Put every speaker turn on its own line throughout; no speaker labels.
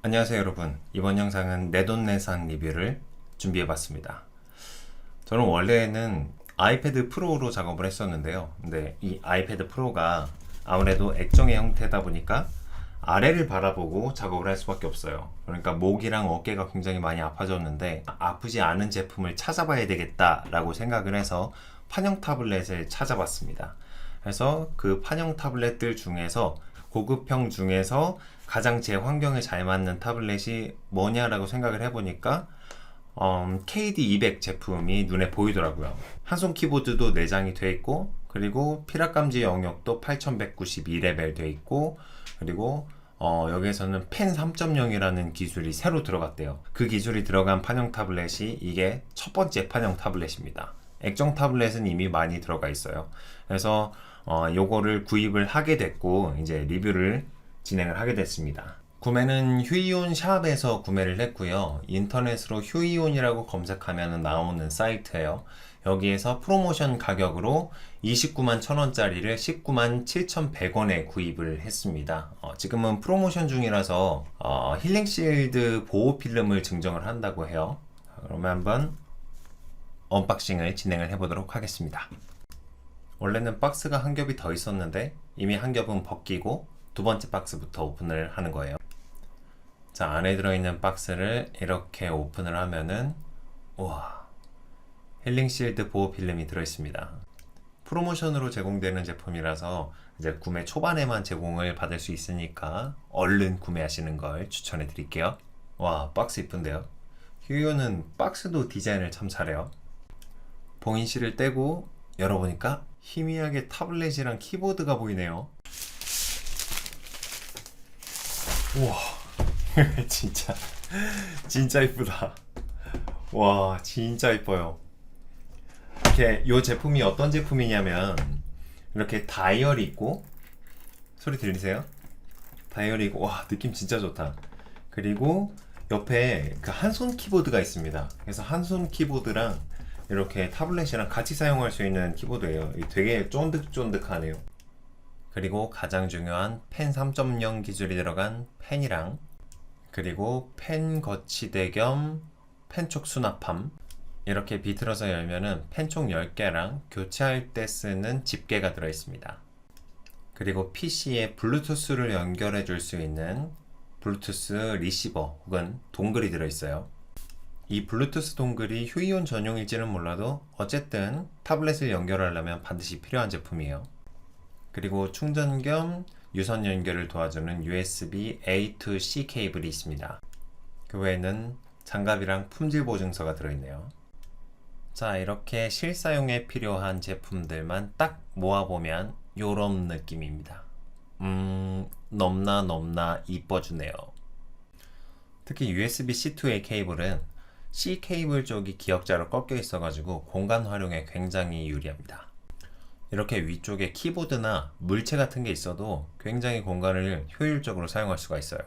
안녕하세요 여러분. 이번 영상은 내돈내산 리뷰를 준비해봤습니다. 저는 원래는 아이패드 프로로 작업을 했었는데요. 근데 이 아이패드 프로가 아무래도 액정의 형태다 보니까 아래를 바라보고 작업을 할 수밖에 없어요. 그러니까 목이랑 어깨가 굉장히 많이 아파졌는데 아프지 않은 제품을 찾아봐야 되겠다라고 생각을 해서 판형 타블렛을 찾아봤습니다. 그래서 그 판형 타블렛들 중에서 고급형 중에서 가장 제 환경에 잘 맞는 타블렛이 뭐냐라고 생각을 해보니까 KD200 제품이 눈에 보이더라고요. 한손 키보드도 내장이 되어 있고, 그리고 피락 감지 영역도 8192레벨 되어 있고, 그리고 여기에서는 펜 3.0이라는 기술이 새로 들어갔대요. 그 기술이 들어간 판형 타블렛이 이게 첫 번째 판형 타블렛입니다. 액정 타블렛은 이미 많이 들어가 있어요. 그래서 요거를 구입을 하게 됐고 이제 리뷰를 진행을 하게 됐습니다. 구매는 휴이온 샵에서 구매를 했고요. 인터넷으로 휴이온이라고 검색하면 나오는 사이트예요. 여기에서 프로모션 가격으로 29만 1,000원짜리를 19만 7,100원에 구입을 했습니다. 지금은 프로모션 중이라서 힐링실드 보호 필름을 증정을 한다고 해요. 그러면 한번 언박싱을 진행을 해보도록 하겠습니다. 원래는 박스가 한 겹이 더 있었는데 이미 한 겹은 벗기고 두 번째 박스부터 오픈을 하는 거예요. 자, 안에 들어있는 박스를 이렇게 오픈을 하면은 우와, 힐링실드 보호 필름이 들어있습니다. 프로모션으로 제공되는 제품이라서 이제 구매 초반에만 제공을 받을 수 있으니까 얼른 구매하시는 걸 추천해 드릴게요. 와, 박스 이쁜데요? 휴이온은 박스도 디자인을 참 잘해요. 봉인실을 떼고 열어보니까 희미하게 타블렛이랑 키보드가 보이네요. 우와 진짜 이쁘다. 와, 진짜 이뻐요. 이렇게 이 제품이 어떤 제품이냐면 이렇게 다이얼이 있고, 소리 들리세요? 다이얼이 있고, 와, 느낌 진짜 좋다. 그리고 옆에 그 한손 키보드가 있습니다. 그래서 한손 키보드랑 이렇게 타블렛이랑 같이 사용할 수 있는 키보드예요. 되게 쫀득쫀득하네요. 그리고 가장 중요한 펜 3.0 기술이 들어간 펜이랑, 그리고 펜 거치대 겸 펜촉 수납함, 이렇게 비틀어서 열면은 펜촉 10개랑 교체할 때 쓰는 집게가 들어있습니다. 그리고 PC에 블루투스를 연결해 줄 수 있는 블루투스 리시버 혹은 동글이 들어있어요. 이 블루투스 동글이 휴이온 전용일지는 몰라도 어쨌든 타블렛을 연결하려면 반드시 필요한 제품이에요. 그리고 충전 겸 유선 연결을 도와주는 USB A to C 케이블이 있습니다. 그 외에는 장갑이랑 품질 보증서가 들어있네요. 자, 이렇게 실사용에 필요한 제품들만 딱 모아보면 요런 느낌입니다. 넘나 이뻐주네요. 특히 USB-C to A 케이블은 C 케이블 쪽이 기역자로 꺾여 있어가지고 공간 활용에 굉장히 유리합니다. 이렇게 위쪽에 키보드나 물체 같은 게 있어도 굉장히 공간을 효율적으로 사용할 수가 있어요.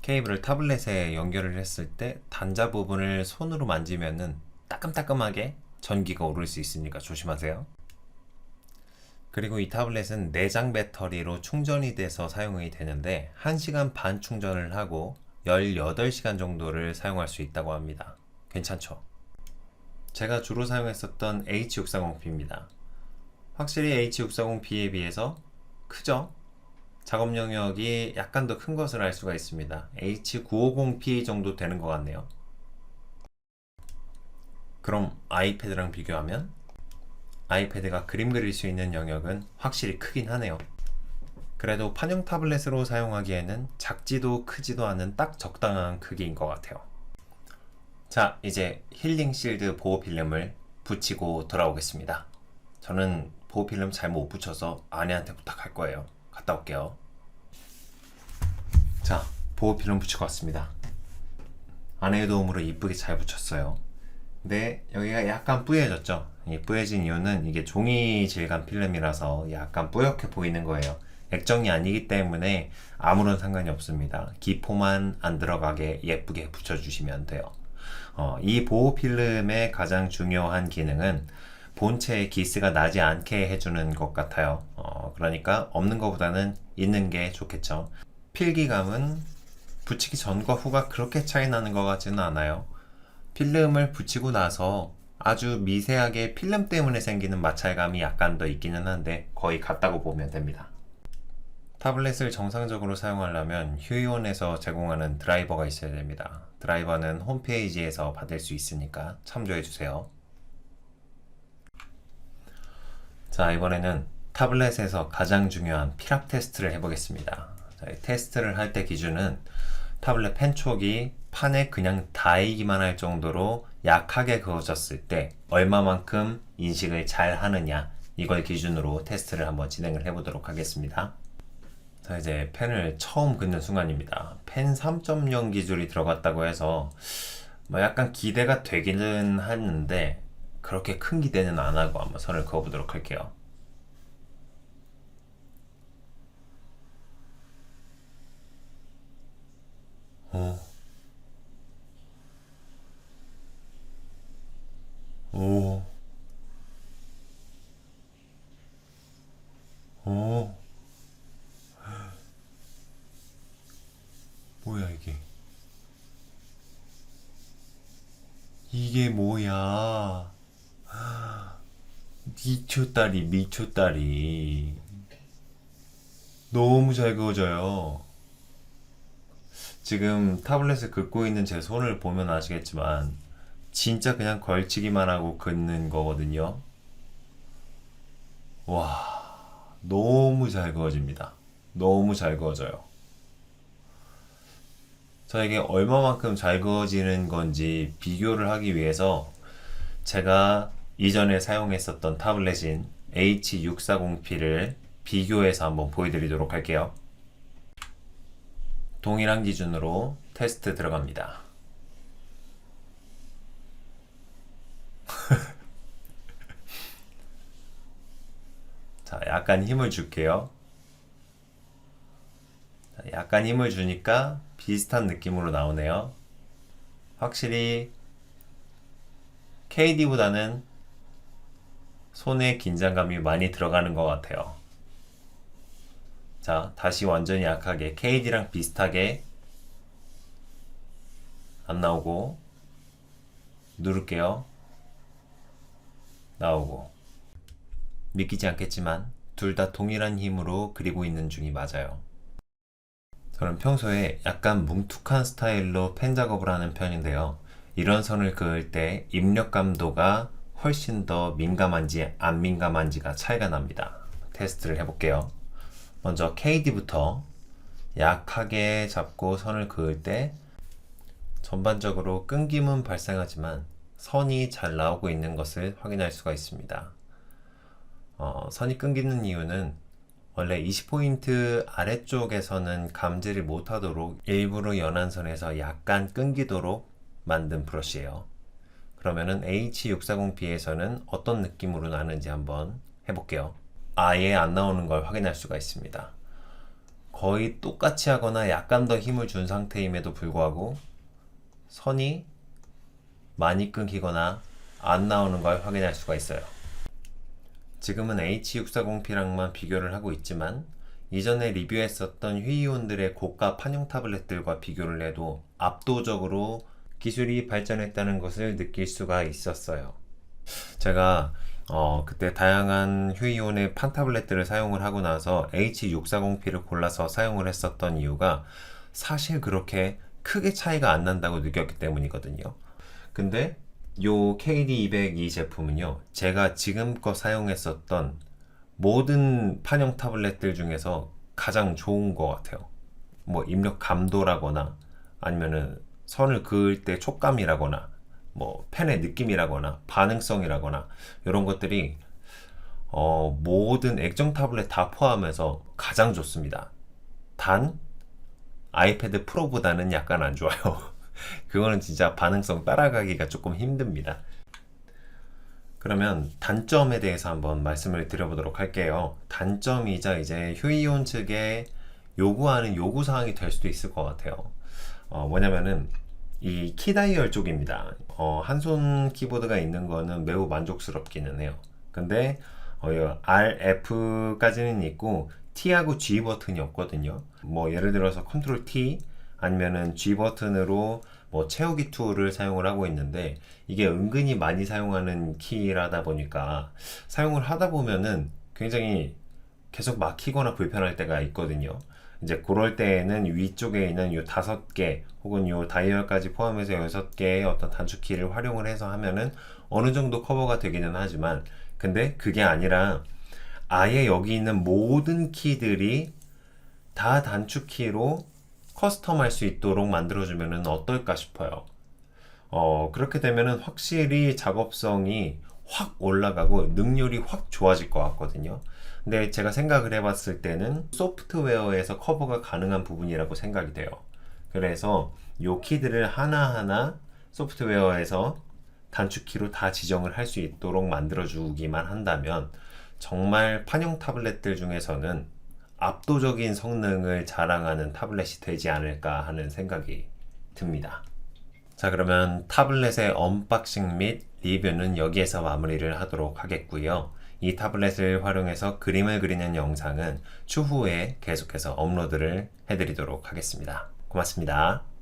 케이블을 타블렛에 연결을 했을 때 단자 부분을 손으로 만지면은 따끔따끔하게 전기가 오를 수 있으니까 조심하세요. 그리고 이 타블렛은 내장 배터리로 충전이 돼서 사용이 되는데 1시간 반 충전을 하고 18시간 정도를 사용할 수 있다고 합니다. 괜찮죠? 제가 주로 사용했었던 H640P입니다. 확실히 H640P에 비해서 크죠? 작업 영역이 약간 더 큰 것을 알 수가 있습니다. H950P 정도 되는 것 같네요. 그럼 아이패드랑 비교하면 아이패드가 그림 그릴 수 있는 영역은 확실히 크긴 하네요. 그래도 판형 타블렛으로 사용하기에는 작지도 크지도 않은 딱 적당한 크기인 것 같아요. 자, 이제 힐링 실드 보호 필름을 붙이고 돌아오겠습니다. 저는 보호 필름 잘 못 붙여서 아내한테 부탁할 거예요. 갔다 올게요. 자, 보호 필름 붙이고 왔습니다. 아내의 도움으로 이쁘게 잘 붙였어요. 근데 여기가 약간 뿌얘졌죠? 이 뿌얘진 이유는 이게 종이 질감 필름이라서 약간 뿌옇게 보이는 거예요. 액정이 아니기 때문에 아무런 상관이 없습니다. 기포만 안 들어가게 예쁘게 붙여주시면 돼요. 이 보호 필름의 가장 중요한 기능은 본체에 기스가 나지 않게 해주는 것 같아요. 그러니까 없는 것보다는 있는 게 좋겠죠. 필기감은 붙이기 전과 후가 그렇게 차이 나는 것 같지는 않아요. 필름을 붙이고 나서 아주 미세하게 필름 때문에 생기는 마찰감이 약간 더 있기는 한데 거의 같다고 보면 됩니다. 타블렛을 정상적으로 사용하려면 휴이온에서 제공하는 드라이버가 있어야 됩니다. 드라이버는 홈페이지에서 받을 수 있으니까 참조해주세요. 자, 이번에는 타블렛에서 가장 중요한 피랍 테스트를 해보겠습니다. 자, 이 테스트를 할 때 기준은 타블렛 펜촉이 판에 그냥 닿이기만 할 정도로 약하게 그어졌을 때 얼마만큼 인식을 잘 하느냐, 이걸 기준으로 테스트를 한번 진행을 해보도록 하겠습니다. 자, 이제 펜을 처음 긋는 순간입니다. 펜 3.0 기술이 들어갔다고 해서 뭐 약간 기대가 되기는 하는데 그렇게 큰 기대는 안 하고 한번 선을 그어보도록 할게요. 오, 오, 오, 뭐야 이게? 이게 뭐야? 미쳤다리, 미쳤다리. 너무 잘 그어져요. 지금 타블렛을 긋고 있는 제 손을 보면 아시겠지만 진짜 그냥 걸치기만 하고 긋는 거거든요. 와, 너무 잘 그어집니다. 너무 잘 그어져요. 저에게 얼마만큼 잘 그어지는 건지 비교를 하기 위해서 제가 이전에 사용했었던 타블렛인 H640P를 비교해서 한번 보여드리도록 할게요. 동일한 기준으로 테스트 들어갑니다. 자, 약간 힘을 줄게요. 자, 약간 힘을 주니까 비슷한 느낌으로 나오네요. 확실히 KD보다는 손에 긴장감이 많이 들어가는 것 같아요. 자, 다시 완전히 약하게 KD랑 비슷하게 안 나오고 누를게요. 나오고. 믿기지 않겠지만 둘 다 동일한 힘으로 그리고 있는 중이 맞아요. 저는 평소에 약간 뭉툭한 스타일로 펜 작업을 하는 편인데요. 이런 선을 그을 때 입력 감도가 훨씬 더 민감한지 안 민감한지가 차이가 납니다. 테스트를 해볼게요. 먼저 KD부터 약하게 잡고 선을 그을 때 전반적으로 끊김은 발생하지만 선이 잘 나오고 있는 것을 확인할 수가 있습니다. 선이 끊기는 이유는 원래 20포인트 아래쪽에서는 감지를 못하도록 일부러 연한 선에서 약간 끊기도록 만든 브러쉬예요. 그러면은 H640B에서는 어떤 느낌으로 나는지 한번 해볼게요. 아예 안 나오는 걸 확인할 수가 있습니다. 거의 똑같이 하거나 약간 더 힘을 준 상태임에도 불구하고 선이 많이 끊기거나 안 나오는 걸 확인할 수가 있어요. 지금은 H640P랑만 비교를 하고 있지만 이전에 리뷰했었던 휴이온들의 고가 판용 타블렛들과 비교를 해도 압도적으로 기술이 발전했다는 것을 느낄 수가 있었어요. 제가 그때 다양한 휴이온의 판 타블렛들을 사용을 하고 나서 H640P를 골라서 사용을 했었던 이유가 사실 그렇게 크게 차이가 안 난다고 느꼈기 때문이거든요. 근데 요 KD202 제품은요, 제가 지금껏 사용했었던 모든 판형 타블렛들 중에서 가장 좋은 것 같아요. 뭐 입력 감도라거나 아니면은 선을 그을 때 촉감이라거나 뭐 펜의 느낌이라거나 반응성이라거나 이런 것들이 모든 액정 타블렛 다 포함해서 가장 좋습니다. 단 아이패드 프로보다는 약간 안 좋아요. 그거는 진짜 반응성 따라가기가 조금 힘듭니다. 그러면 단점에 대해서 한번 말씀을 드려보도록 할게요. 단점이자 이제 휴이온 측에 요구하는 요구사항이 될 수도 있을 것 같아요. 뭐냐면은 이 키다이얼 쪽입니다. 한 손 키보드가 있는 거는 매우 만족스럽기는 해요. 근데 RF까지는 있고 T하고 G 버튼이 없거든요. 뭐 예를 들어서 컨트롤 T, 아니면은 G 버튼으로 뭐 채우기 툴을 사용을 하고 있는데 이게 은근히 많이 사용하는 키라다 보니까 사용을 하다 보면은 굉장히 계속 막히거나 불편할 때가 있거든요. 이제 그럴 때에는 위쪽에 있는 요 5개 혹은 요 다이얼까지 포함해서 6개의 어떤 단축키를 활용을 해서 하면은 어느 정도 커버가 되기는 하지만 근데 그게 아니라 아예 여기 있는 모든 키들이 다 단축키로 커스텀할 수 있도록 만들어주면 어떨까 싶어요. 그렇게 되면은 확실히 작업성이 확 올라가고 능률이 확 좋아질 것 같거든요. 근데 제가 생각을 해봤을 때는 소프트웨어에서 커버가 가능한 부분이라고 생각이 돼요. 그래서 요 키들을 하나하나 소프트웨어에서 단축키로 다 지정을 할 수 있도록 만들어주기만 한다면 정말 판형 타블렛들 중에서는 압도적인 성능을 자랑하는 타블렛이 되지 않을까 하는 생각이 듭니다. 자, 그러면 타블렛의 언박싱 및 리뷰는 여기에서 마무리를 하도록 하겠고요. 이 타블렛을 활용해서 그림을 그리는 영상은 추후에 계속해서 업로드를 해드리도록 하겠습니다. 고맙습니다.